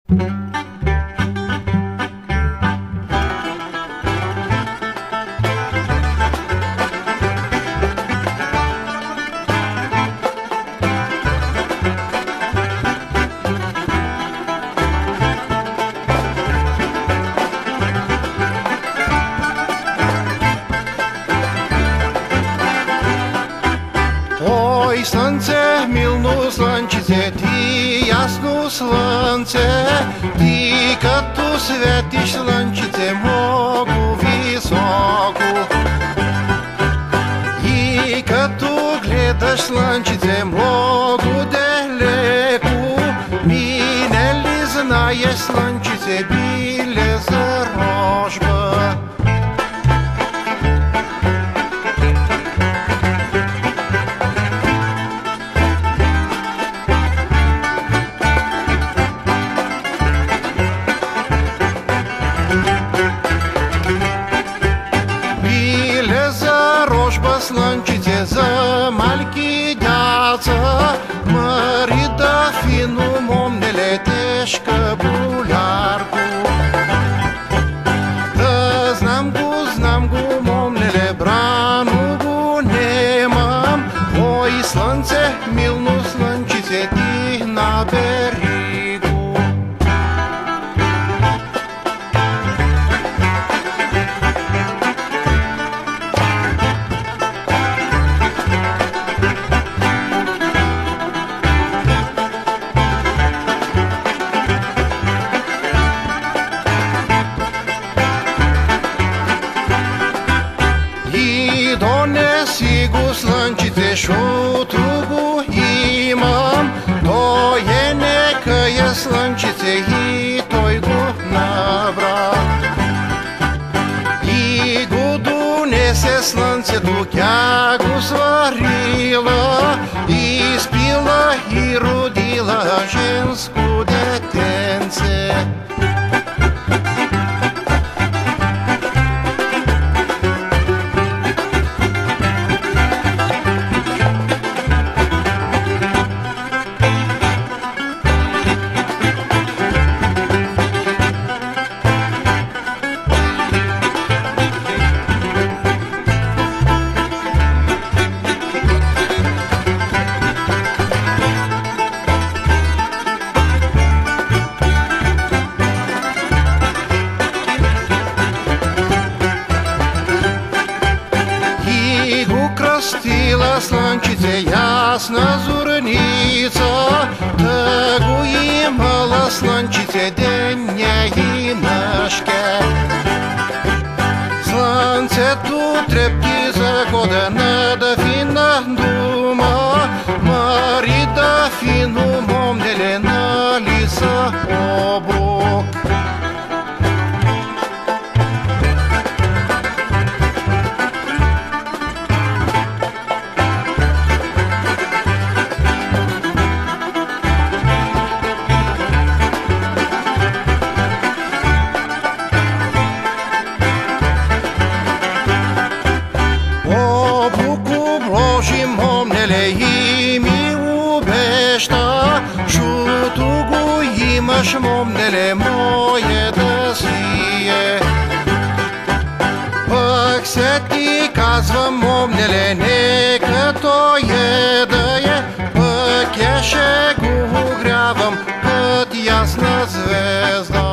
Ой, слънце, милно слънчице, ти ясно слънце, ти като светиш слънчице много високо. И като гледаш слънчице много далеко, мине ли знаеш слънчице биле за рожба. Слънчице за малки дяца, Марида фино момнеле тежка болярко. Да знам го, момнеле, брано го немам. Ой, слънце, милно слънчице, ти набери го. Донеси го слънчице, шото го имам. Той е некая слънчице и той го набра. И го донесе слънцето, тя го сварила, изпила и родила женско детенце. Кръстила слънчице, ясна зорница, да го имала слънчице деня и нощке. Слънцето трепти за годена да фина дума, Марида фино момнеле на лиса обрук. Момнеле и ми обеща, шуто го имаш, момнеле, мое да си е. Пък се ти казвам, момнеле, нека той е да е, пък я ще го огрявам, кът ясна звезда.